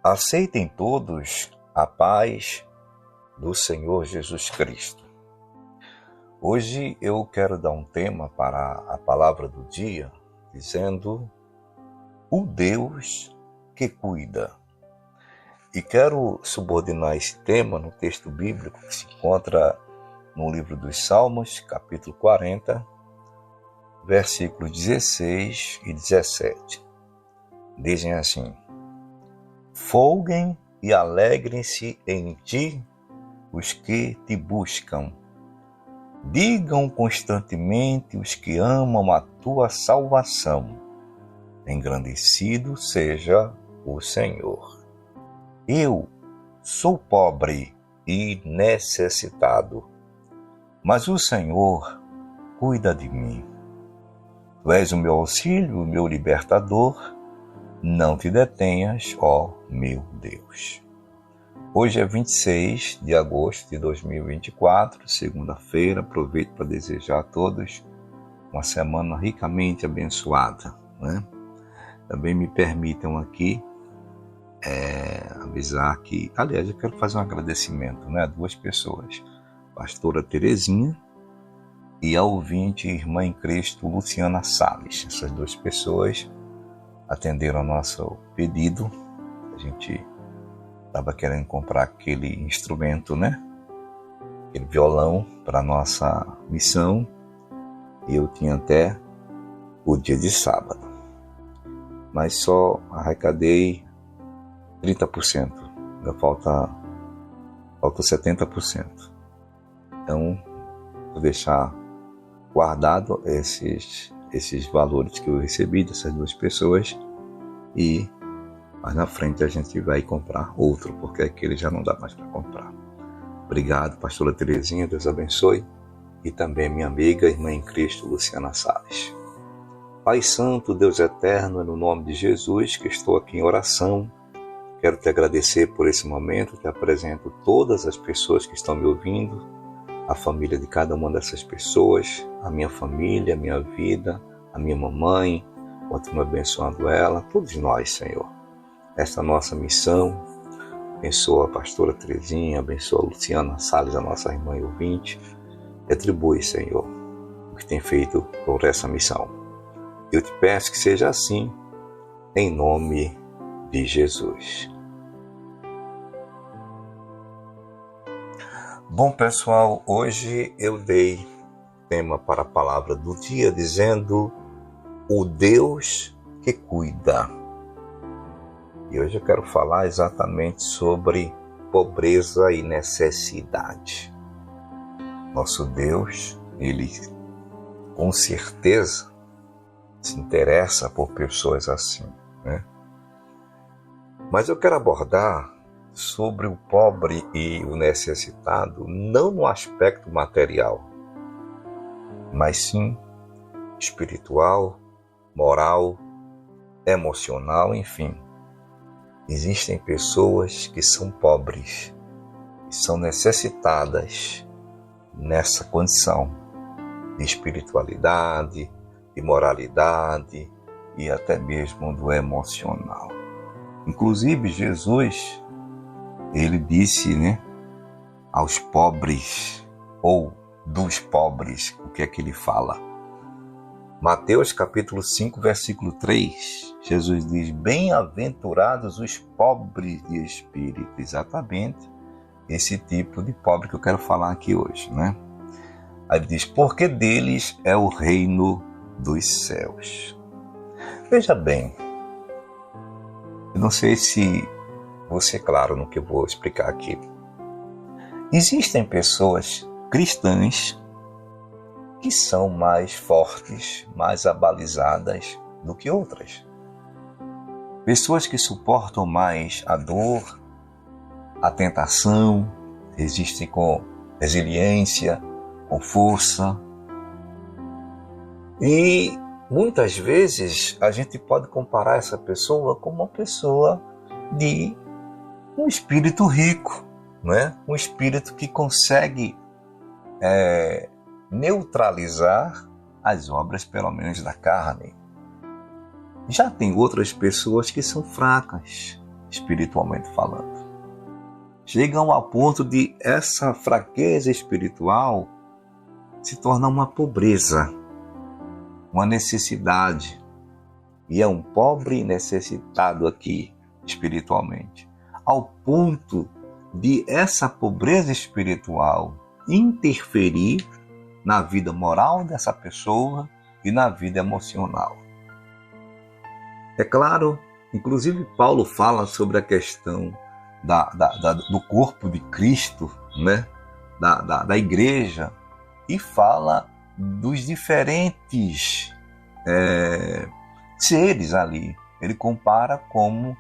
Aceitem todos a paz do Senhor Jesus Cristo. Hoje eu quero dar um tema para a palavra do dia, dizendo o Deus que cuida. E quero subordinar esse tema no texto bíblico que se encontra no livro dos Salmos, capítulo 40, versículos 16 e 17. Dizem assim: folguem e alegrem-se em ti os que te buscam. Digam constantemente os que amam a tua salvação. Engrandecido seja o Senhor. Eu sou pobre e necessitado, mas o Senhor cuida de mim. Tu és o meu auxílio, o meu libertador. Não te detenhas, ó meu Deus. Hoje é 26 de agosto de 2024, segunda-feira. Aproveito para desejar a todos uma semana ricamente abençoada, né? Também me permitam aqui avisar que, aliás, eu quero fazer um agradecimento, né, a duas pessoas, pastora Terezinha e a ouvinte irmã em Cristo Luciana Salles. Essas duas pessoas atenderam ao nosso pedido. A gente estava querendo comprar aquele instrumento, né? Aquele violão para a nossa missão. E eu tinha até o dia de sábado. Mas só arrecadei 30%. Ainda falta 70%. Então, vou deixar guardado esses valores que eu recebi dessas duas pessoas e mais na frente a gente vai comprar outro, porque aquele já não dá mais para comprar. Obrigado, pastora Terezinha, Deus abençoe, e também minha amiga, irmã em Cristo, Luciana Salles. Pai Santo, Deus Eterno, é no nome de Jesus que estou aqui em oração. Quero te agradecer por esse momento, te apresento todas as pessoas que estão me ouvindo, a família de cada uma dessas pessoas, a minha família, a minha vida, a minha mamãe, continua abençoando ela, todos nós, Senhor. Esta nossa missão, abençoa a pastora Terezinha, abençoa a Luciana Salles, a nossa irmã e ouvinte, retribui, Senhor, o que tem feito por essa missão. Eu te peço que seja assim, em nome de Jesus. Bom, pessoal, hoje eu dei tema para a palavra do dia, dizendo o Deus que cuida. E hoje eu quero falar exatamente sobre pobreza e necessidade. Nosso Deus, Ele com certeza se interessa por pessoas assim, né? Mas eu quero abordar sobre o pobre e o necessitado, não no aspecto material, mas sim espiritual, moral, emocional, enfim. Existem pessoas que são pobres, que são necessitadas nessa condição de espiritualidade, de moralidade e até mesmo do emocional. Inclusive Jesus, ele disse, né, aos pobres ou dos pobres, o que é que ele fala? Mateus capítulo 5, versículo 3, Jesus diz: bem-aventurados os pobres de espírito. Exatamente esse tipo de pobre que eu quero falar aqui hoje, né? Aí ele diz: porque deles é o reino dos céus. Veja bem, eu não sei se vou ser claro no que eu vou explicar aqui. Existem pessoas cristãs que são mais fortes, mais abalizadas do que outras. Pessoas que suportam mais a dor, a tentação, resistem com resiliência, com força. E muitas vezes a gente pode comparar essa pessoa com uma pessoa de um espírito rico, não é? Um espírito que consegue neutralizar as obras, pelo menos, da carne. Já tem outras pessoas que são fracas, espiritualmente falando. Chegam ao ponto de essa fraqueza espiritual se tornar uma pobreza, uma necessidade. E é um pobre necessitado aqui, espiritualmente. Ao ponto de essa pobreza espiritual interferir na vida moral dessa pessoa e na vida emocional. É claro, inclusive Paulo fala sobre a questão do corpo de Cristo, né? da igreja, e fala dos diferentes seres ali. Ele compara como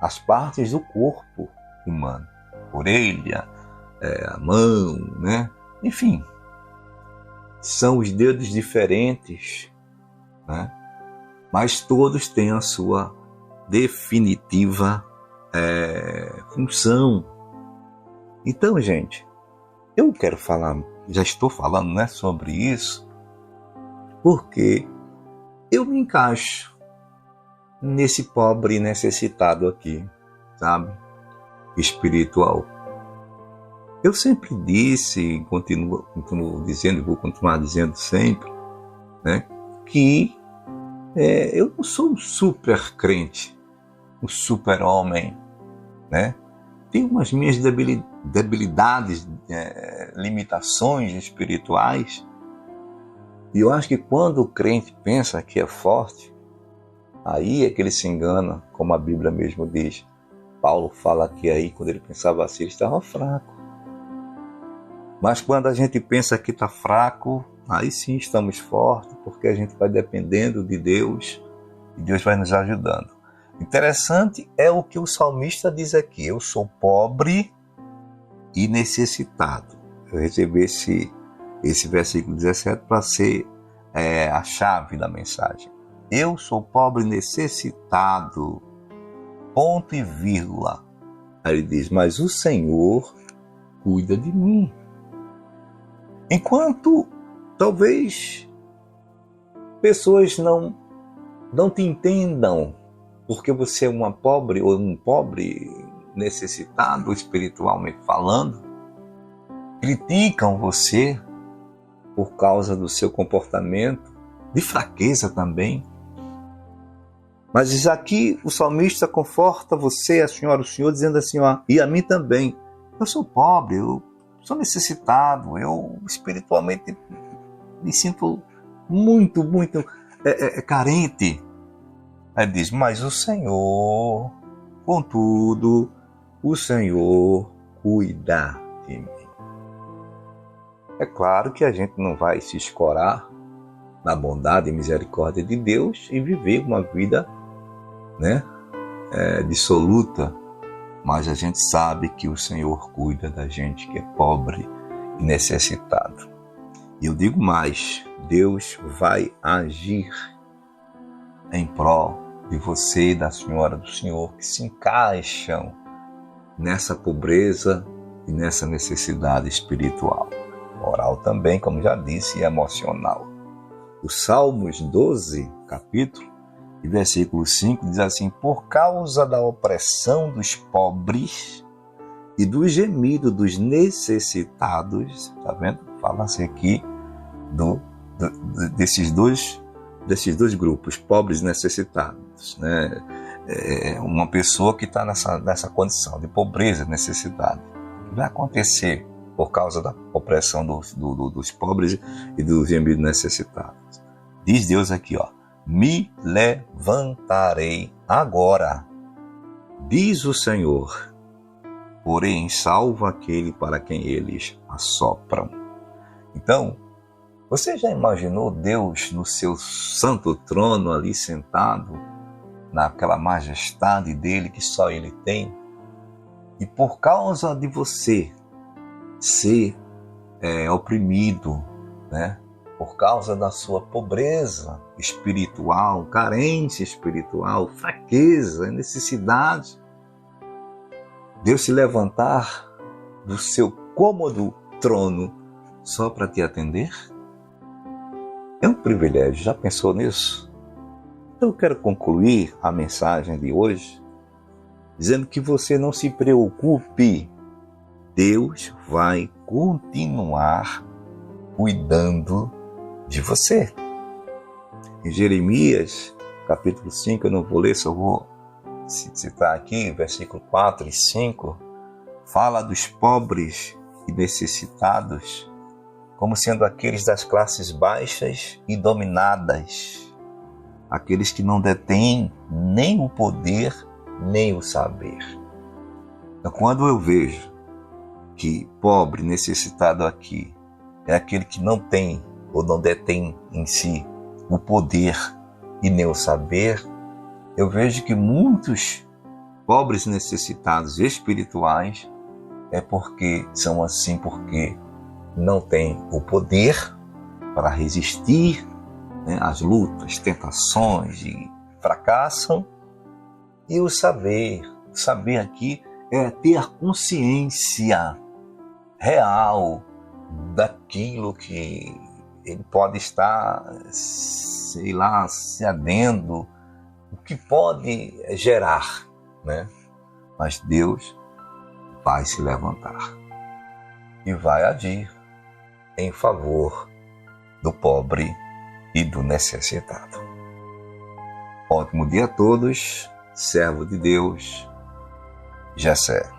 as partes do corpo humano, orelha, a mão, né? Enfim, são os dedos diferentes, né? Mas todos têm a sua definitiva função. Então, gente, eu quero falar, já estou falando, né, sobre isso, porque eu me encaixo nesse pobre necessitado aqui, sabe? Espiritual. Eu sempre disse, continuo dizendo e vou continuar dizendo sempre, né, que eu não sou um super crente, um super homem, né? Tenho umas minhas debilidades, limitações espirituais. E eu acho que quando o crente pensa que é forte, aí é que ele se engana, como a Bíblia mesmo diz. Paulo fala que aí, quando ele pensava assim, ele estava fraco. Mas quando a gente pensa que está fraco, aí sim estamos fortes, porque a gente vai dependendo de Deus e Deus vai nos ajudando. Interessante é o que o salmista diz aqui: eu sou pobre e necessitado. Eu recebi esse versículo 17 para ser a chave da mensagem. Eu sou pobre e necessitado, ponto e vírgula. Aí ele diz, mas o Senhor cuida de mim. Enquanto talvez pessoas não te entendam, porque você é uma pobre ou um pobre necessitado espiritualmente falando, criticam você por causa do seu comportamento, de fraqueza também. Mas aqui o salmista conforta você, a senhora, o senhor, dizendo assim, ó, e a mim também. Eu sou pobre, eu sou necessitado, eu espiritualmente me sinto muito, muito carente. Aí ele diz, mas o Senhor, contudo, o Senhor cuida de mim. É claro que a gente não vai se escorar na bondade e misericórdia de Deus e viver uma vida, né, dissoluta, mas a gente sabe que o Senhor cuida da gente que é pobre e necessitado. E eu digo mais, Deus vai agir em prol de você e da senhora, do senhor, que se encaixam nessa pobreza e nessa necessidade espiritual. Moral também, como já disse, e emocional. O Salmos 12, capítulo, e versículo 5, diz assim, por causa da opressão dos pobres e do gemido dos necessitados, tá vendo? Fala-se aqui desses dois grupos, pobres e necessitados, né? Uma pessoa que está nessa condição de pobreza e necessidade. O que vai acontecer por causa da opressão dos pobres e dos gemidos necessitados? Diz Deus aqui, ó, me levantarei agora, diz o Senhor, porém salvo aquele para quem eles assopram. Então, você já imaginou Deus no seu santo trono ali sentado, naquela majestade dele que só ele tem? E por causa de você ser oprimido, né? Por causa da sua pobreza espiritual, carência espiritual, fraqueza, necessidade, Deus se levantar do seu cômodo trono só para te atender? É um privilégio, já pensou nisso? Então eu quero concluir a mensagem de hoje dizendo que você não se preocupe. Deus vai continuar cuidando de você. Em Jeremias, capítulo 5, eu não vou ler, só vou citar aqui, versículo 4 e 5, fala dos pobres e necessitados como sendo aqueles das classes baixas e dominadas, aqueles que não detêm nem o poder, nem o saber. Então, quando eu vejo que pobre, necessitado aqui, é aquele que não tem ou não detém em si o poder e nem o saber, eu vejo que muitos pobres necessitados espirituais são assim porque não têm o poder para resistir, às lutas, tentações e fracassam, e o saber aqui é ter consciência real daquilo que ele pode estar, cedendo, o que pode gerar, Mas Deus vai se levantar e vai agir em favor do pobre e do necessitado. Ótimo dia a todos, servo de Deus, Jessé.